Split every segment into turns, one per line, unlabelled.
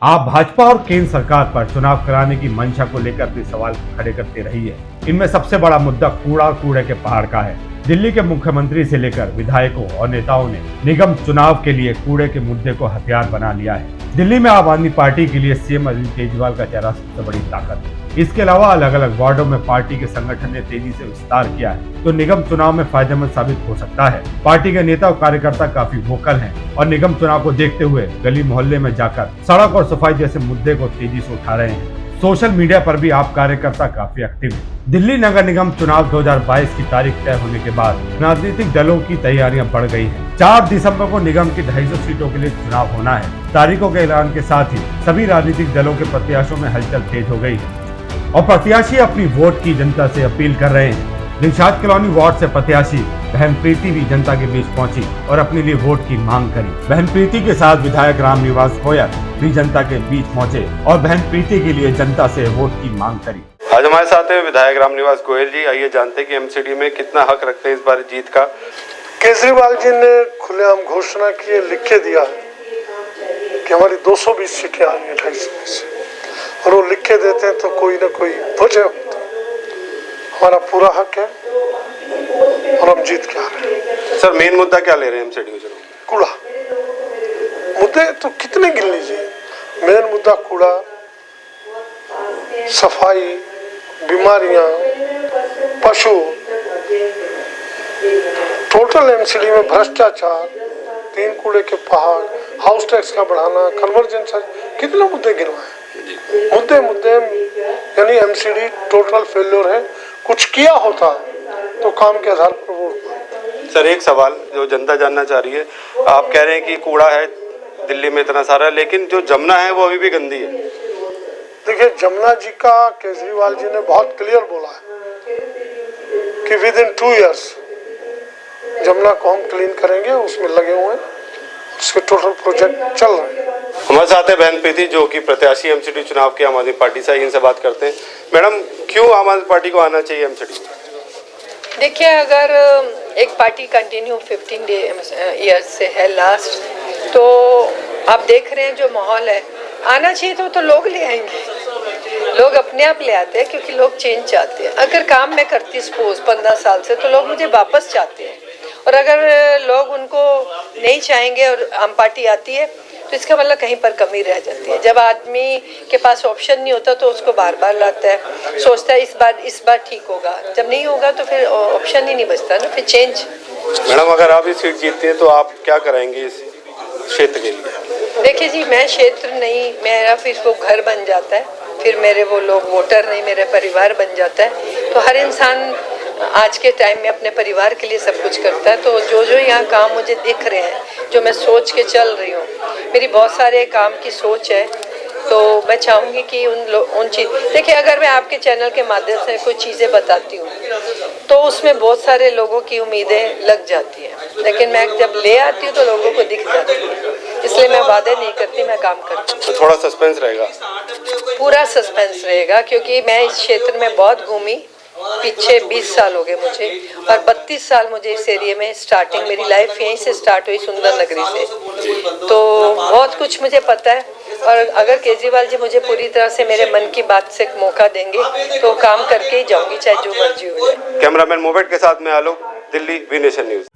आप भाजपा और केंद्र सरकार पर चुनाव कराने की मंशा को लेकर भी सवाल खड़े करते रही है। इनमें सबसे बड़ा मुद्दा कूड़ा और कूड़े के पहाड़ का है। दिल्ली के मुख्यमंत्री से लेकर विधायकों और नेताओं ने निगम चुनाव के लिए कूड़े के मुद्दे को हथियार बना लिया है। दिल्ली में आम आदमी पार्टी के लिए सीएम अरविंद केजरीवाल का चेहरा सबसे बड़ी ताकत है। इसके अलावा अलग अलग वार्डों में पार्टी के संगठन ने तेजी से विस्तार किया है, तो निगम चुनाव में फायदेमंद साबित हो सकता है। पार्टी के नेता और कार्यकर्ता काफी वोकल हैं और निगम चुनाव को देखते हुए गली मोहल्ले में जाकर सड़क और सफाई जैसे मुद्दे को तेजी से उठा रहे हैं। सोशल मीडिया पर भी आप कार्यकर्ता काफी एक्टिव हैं। दिल्ली नगर निगम चुनाव 2022 की तारीख तय होने के बाद राजनीतिक दलों की तैयारियां बढ़ गई हैं। 4 दिसंबर को निगम की 250 सीटों के लिए चुनाव होना है। तारीखों के ऐलान के साथ ही सभी राजनीतिक दलों के प्रत्याशियों में हलचल तेज हो गई है और प्रत्याशी अपनी वोट की जनता से अपील कर रहे हैं। दिलशाद कॉलोनी वार्ड से प्रत्याशी बहन प्रीति भी जनता के बीच पहुंची और अपने लिए वोट की मांग करी। बहन प्रीति के साथ विधायक रामनिवास गोयल भी जनता के बीच पहुंचे और बहन प्रीति के लिए जनता से वोट की मांग करी।
आज हमारे साथ है विधायक रामनिवास गोयल जी। आइए जानते हैं कि एमसीडी में कितना हक रखते हैं इस बार जीत का।
केजरीवाल जी ने खुलेआम घोषणा की है, लिख के दिया कि हमारी 220 सीटें आ रही है 250 में से, और वो लिख के देते हैं तो कोई ना कोई वजह होती है। हमारा पूरा हक है और हम जीत के आ रहे हैं।
सर मेन मुद्दा क्या ले रहे हैं एमसीडी में?
कूड़ा मुद्दे तो कितने गिन लीजिए। मेन मुद्दा कूड़ा, सफाई, बीमारियां, पशु, टोटल एमसीडी में भ्रष्टाचार, 3 कूड़े के पहाड़, हाउस टैक्स का बढ़ाना, कन्वर्जन चार्ज, कितने मुद्दे गिनवाए। मुद्दे यानी एमसीडी टोटल फेल्योर है। कुछ किया होता तो काम के आधार पर वोट।
सर एक सवाल जो जनता जानना चाह रही है, आप कह रहे हैं कि कूड़ा है दिल्ली में इतना सारा, लेकिन जो जमुना है वो अभी भी गंदी है।
देखिए, जमुना जी का केजरीवाल जी ने बहुत क्लियर बोला है कि विद इन 2 इयर्स जमुना को हम क्लीन करेंगे, उसमें लगे हुए हैं, उसके टोटल प्रोजेक्ट चल रहे हैं।
हमारे साथ है बहन प्रीति जो कि प्रत्याशी एमसीडी चुनाव की आम आदमी पार्टी से। इनसे बात करते हैं। मैडम, क्यों आम आदमी पार्टी को आना चाहिए एमसीडी?
देखिए, अगर एक पार्टी कंटिन्यू 15 ईयर्स से है लास्ट, तो आप देख रहे हैं जो माहौल है, आना चाहिए तो लोग ले आएंगे। लोग अपने आप ले आते हैं क्योंकि लोग चेंज चाहते हैं। अगर काम मैं करती सपोज 15 साल से, तो लोग मुझे वापस चाहते हैं, और अगर लोग उनको नहीं चाहेंगे और आम पार्टी आती है तो इसका मतलब कहीं पर कमी रह जाती है। जब आदमी के पास ऑप्शन नहीं होता तो उसको बार बार लाता है, सोचता है इस बार ठीक होगा, जब नहीं होगा तो फिर ऑप्शन ही नहीं बचता ना, फिर चेंज।
मैडम, अगर आप इस सीट जीतते हैं तो आप क्या कराएंगे इस क्षेत्र के लिए?
देखिए जी, मैं क्षेत्र नहीं, मेरा फिर वो घर बन जाता है, फिर मेरे वो लोग वोटर नहीं, मेरा परिवार बन जाता है। तो हर इंसान आज के टाइम में अपने परिवार के लिए सब कुछ करता है। तो जो यहाँ काम मुझे दिख रहे हैं, जो मैं सोच के चल रही हूँ, मेरी बहुत सारे काम की सोच है, तो मैं चाहूँगी कि उन चीज़, देखिए अगर मैं आपके चैनल के माध्यम से कुछ चीज़ें बताती हूँ तो उसमें बहुत सारे लोगों की उम्मीदें लग जाती हैं, लेकिन मैं जब ले आती हूँ तो लोगों को दिख जाती है। इसलिए मैं वादे नहीं करती, मैं काम करती हूँ।
तो थोड़ा सस्पेंस रहेगा?
पूरा सस्पेंस रहेगा, क्योंकि मैं इस क्षेत्र में बहुत घूमी। पीछे 20 साल हो गए मुझे, और 32 साल मुझे इस एरिया में, स्टार्टिंग मेरी लाइफ यहीं से स्टार्ट हुई, सुंदर नगरी से। तो बहुत कुछ मुझे पता है, और अगर केजरीवाल जी मुझे पूरी तरह से मेरे मन की बात से मौका देंगे तो काम करके ही जाऊंगी, चाहे जो मर्जी हो जाए।
कैमरामैन मोबेट के साथ में Alok, Delhi, V nation news.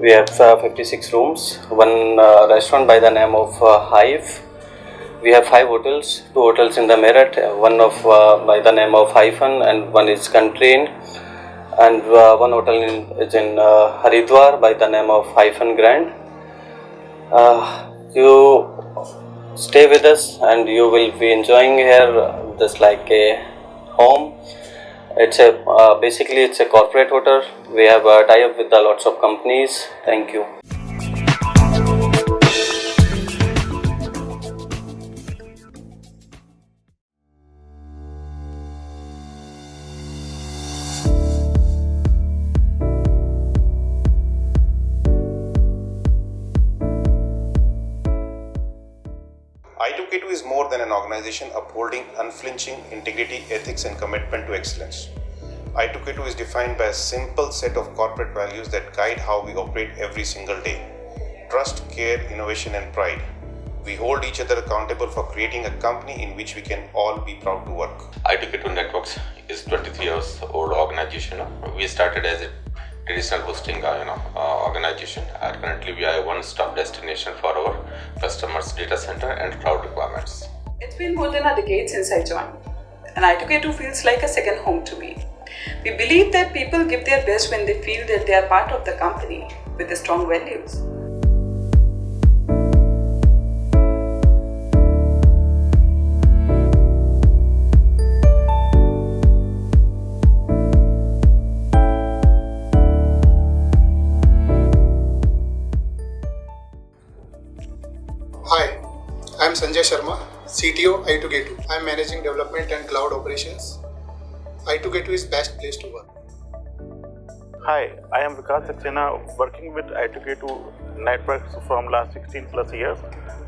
We have 56 rooms, one restaurant by the name of Hive. We have 5 hotels, 2 hotels in the Meerut, one of by the name of Hyphen and one is Country Inn, and one hotel is in Haridwar by the name of Hyphen Grand. You stay with us and you will be enjoying here just like a home. It's a basically it's a corporate hotel. We have a tie-up with lots of companies. Thank you.
I2K2 is more than an organization upholding unflinching integrity, ethics, and commitment to excellence. I2K2 is defined by a simple set of corporate values that guide how we operate every single day: trust, care, innovation, and pride. We hold each other accountable for creating a company in which we can all be proud to work.
I2K2 Networks is 23 years old organization. We started as a traditional hosting organization, and currently we are a one-stop destination for our customers' data center and cloud requirements.
It's been more than a decade since I joined, and I2K2 feels like a second home to me. We believe that people give their best when they feel that they are part of the company with the strong values.
Hi, I am Sanjay Sharma, CTO I2K2. I am managing development and cloud operations. I2K2 is best place to work.
Hi, I am Vikas Saxena, working with I2K2 Networks from last 16 plus years.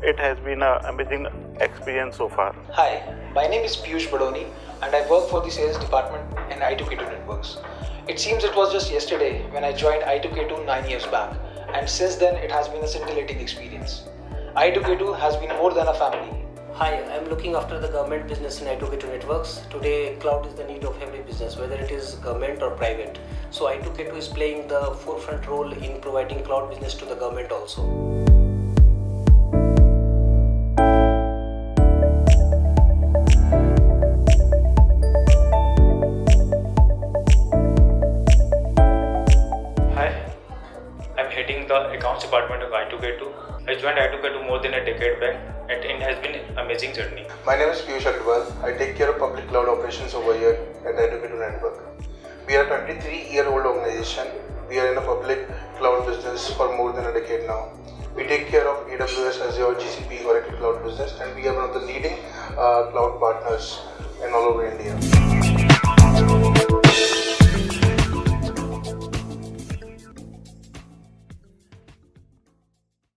It has been an amazing experience so far.
Hi, my name is Piyush Badoni and I work for the sales department in I2K2 Networks. It seems it was just yesterday when I joined I2K2 9 years back, and since then it has been a scintillating experience. I2K2 has been more than a family.
Hi, I am looking after the government business in I2K2 Networks. Today, cloud is the need of every business, whether it is government or private. So I2K2 is playing the forefront role in providing cloud business to the government also.
Hi, I'm heading the accounts department of I2K2. I joined I2K2 more than a decade back, and it has been an amazing journey.
My name is Piyush Agarwal. I take care of public cloud operations over here at I2K2 Network. We are a 23-year-old organization. We are in a public cloud business for more than a decade now. We take care of AWS, Azure, GCP, Oracle Cloud business, and we are one of the leading cloud partners in all over India.